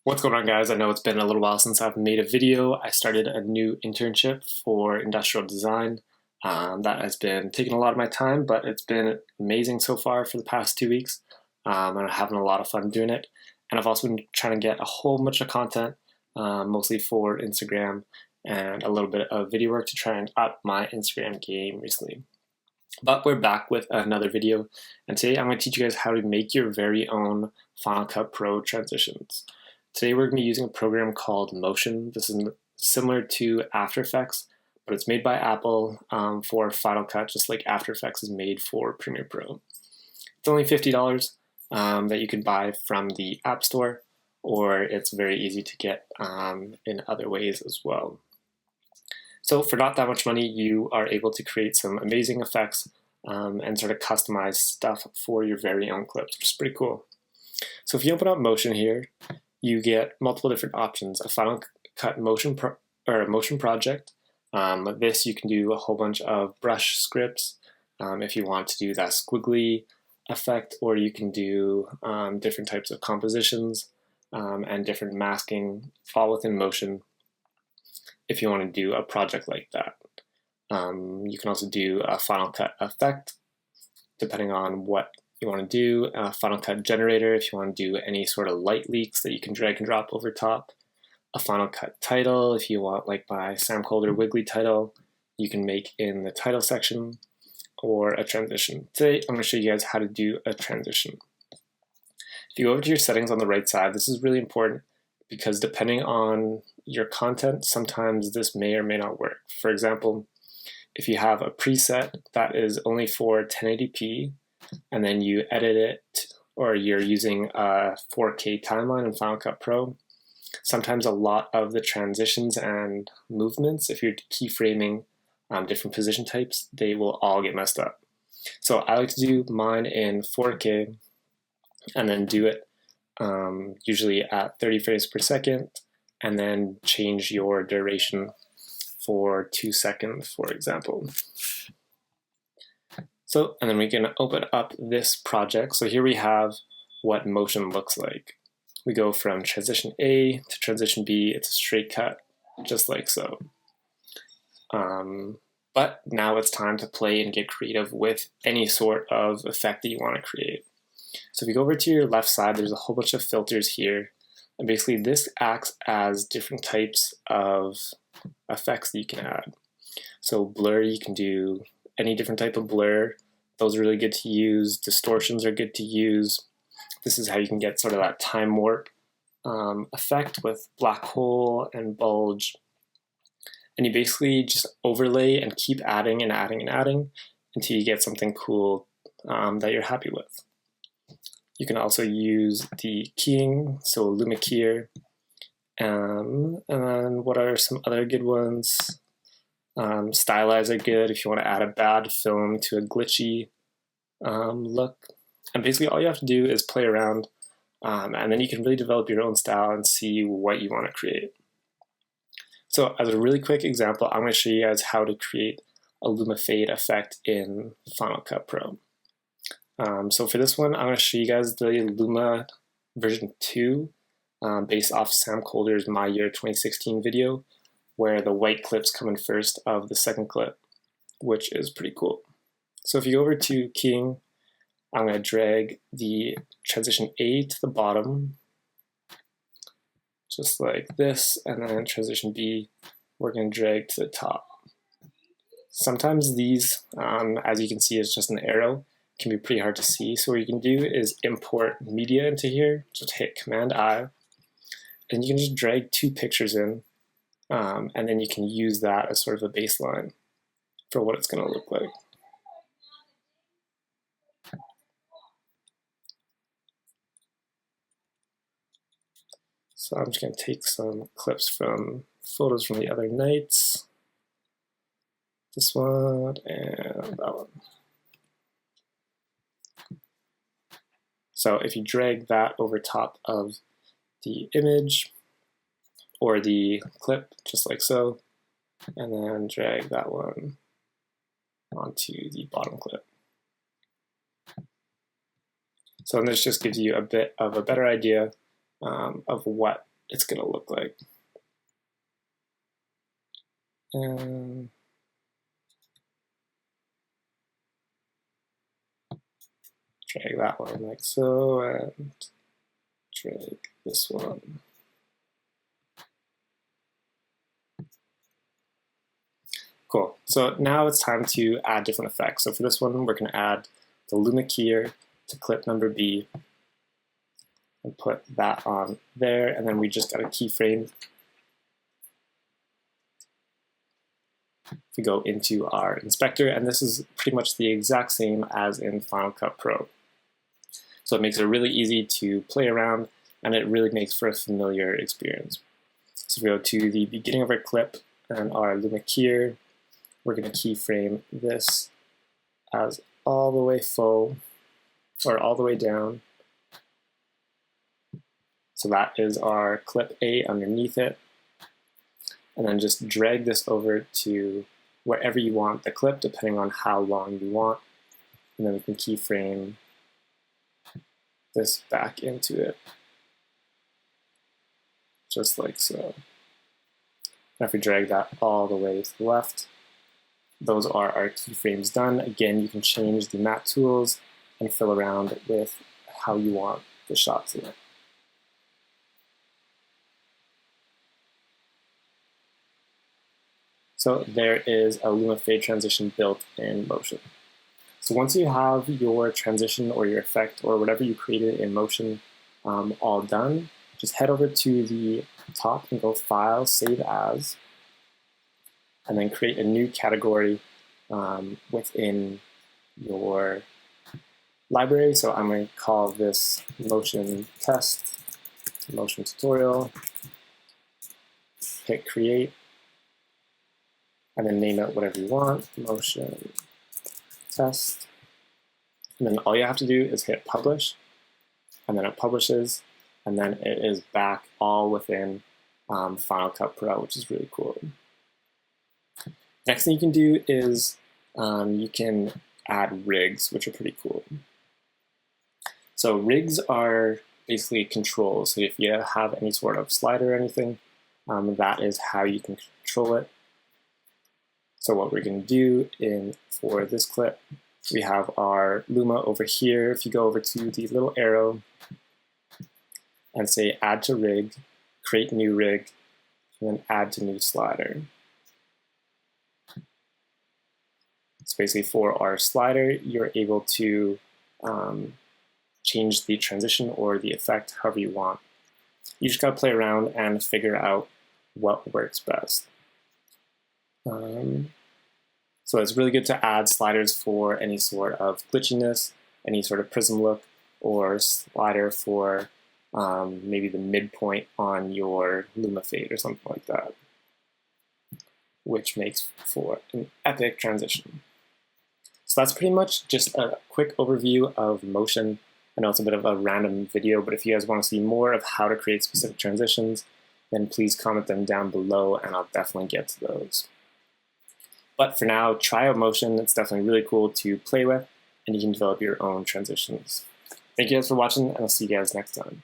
What's going on, guys? I know it's been a little while since I've made a video. I started a new internship for industrial design. That has been taking a lot of my time, but it's been amazing so far for the past 2 weeks. And I'm having a lot of fun doing it. And I've also been trying to get a whole bunch of content, mostly for Instagram and a little bit of video work to try and up my Instagram game recently. But we're back with another video, and today I'm going to teach you guys how to make your very own Final Cut Pro transitions. Today we're going to be using a program called Motion. This is similar to After Effects, but it's made by Apple for Final Cut, just like After Effects is made for Premiere Pro. It's only $50 that you can buy from the App Store, or it's very easy to get in other ways as well. So for not that much money, you are able to create some amazing effects and sort of customize stuff for your very own clips, which is pretty cool. So if you open up Motion here, you get multiple different options. A Final Cut motion project. This you can do a whole bunch of brush scripts if you want to do that squiggly effect, or you can do different types of compositions and different masking, all within Motion if you want to do a project like that. You can also do a Final Cut effect depending on what you want to do, a Final Cut generator if you want to do any sort of light leaks that you can drag and drop over top, a Final Cut title if you want, like my Sam Colder Wiggly title, you can make in the title section, or a transition. Today I'm going to show you guys how to do a transition. If you go over to your settings on the right side, this is really important because depending on your content, sometimes this may or may not work. For example, if you have a preset that is only for 1080p, and then you edit it, or you're using a 4K timeline in Final Cut Pro, sometimes a lot of the transitions and movements, if you're keyframing different position types, they will all get messed up. So I like to do mine in 4K and then do it usually at 30 frames per second, and then change your duration for 2 seconds, for example. So, and then we can open up this project. So here we have what Motion looks like. We go from transition A to transition B. It's a straight cut, just like so. But now it's time to play and get creative with any sort of effect that you want to create. So if you go over to your left side, there's a whole bunch of filters here. And basically this acts as different types of effects that you can add. So blur, you can do any different type of blur. Those are really good to use. Distortions are good to use. This is how you can get sort of that time warp effect with black hole and bulge. And you basically just overlay and keep adding and adding and adding until you get something cool that you're happy with. You can also use the keying, so Luma Keyer. And then what are some other good ones? Stylize are good if you want to add a bad film to a glitchy look. And basically all you have to do is play around, and then you can really develop your own style and see what you want to create. So as a really quick example, I'm going to show you guys how to create a Luma Fade effect in Final Cut Pro. So for this one, I'm going to show you guys the Luma version 2 based off Sam Colder's My Year 2016 video, where the white clips come in first of the second clip, which is pretty cool. So if you go over to keying, I'm going to drag the transition A to the bottom, just like this, and then transition B, we're going to drag to the top. Sometimes these, as you can see, is just an arrow, can be pretty hard to see. So what you can do is import media into here, just hit Command-I, and you can just drag 2 pictures in, and then you can use that as sort of a baseline for what it's going to look like. So I'm just going to take some clips from photos from the other nights, this one and that one. So if you drag that over top of the image or the clip, just like so, and then drag that one onto the bottom clip. So this just gives you a bit of a better idea of what it's going to look like. And drag that one like so, and drag this one. Cool. So now it's time to add different effects. So for this one, we're going to add the Luma Keyer to clip number B and put that on there. And then we just got a keyframe. We go into our inspector, and this is pretty much the exact same as in Final Cut Pro. So it makes it really easy to play around, and it really makes for a familiar experience. So if we go to the beginning of our clip and our Luma Keyer, we're going to keyframe this as all the way full, or all the way down. So that is our clip A underneath it. And then just drag this over to wherever you want the clip, depending on how long you want. And then we can keyframe this back into it, just like so. Now if we drag that all the way to the left, those are our keyframes done. Again, you can change the matte tools and fill around with how you want the shot to look. So there is a Luma fade transition built in Motion. So once you have your transition or your effect or whatever you created in Motion all done, just head over to the top and go File, Save As, and then create a new category within your library. So I'm going to call this Motion Test, Motion Tutorial, hit Create, and then name it whatever you want, Motion Test. And then all you have to do is hit Publish, and then it publishes, and then it is back all within Final Cut Pro, which is really cool. Next thing you can do is you can add rigs, which are pretty cool. So rigs are basically controls. So if you have any sort of slider or anything, that is how you can control it. So what we're going to do for this clip, we have our Luma over here. If you go over to the little arrow and say Add to Rig, create new rig, and then Add to new slider. So basically for our slider, you're able to change the transition or the effect however you want. You just got to play around and figure out what works best. So it's really good to add sliders for any sort of glitchiness, any sort of prism look, or slider for maybe the midpoint on your Luma fade or something like that, which makes for an epic transition. So that's pretty much just a quick overview of Motion. I know it's a bit of a random video, but if you guys want to see more of how to create specific transitions, then please comment them down below and I'll definitely get to those. But for now, try out Motion. It's definitely really cool to play with, and you can develop your own transitions. Thank you guys for watching, and I'll see you guys next time.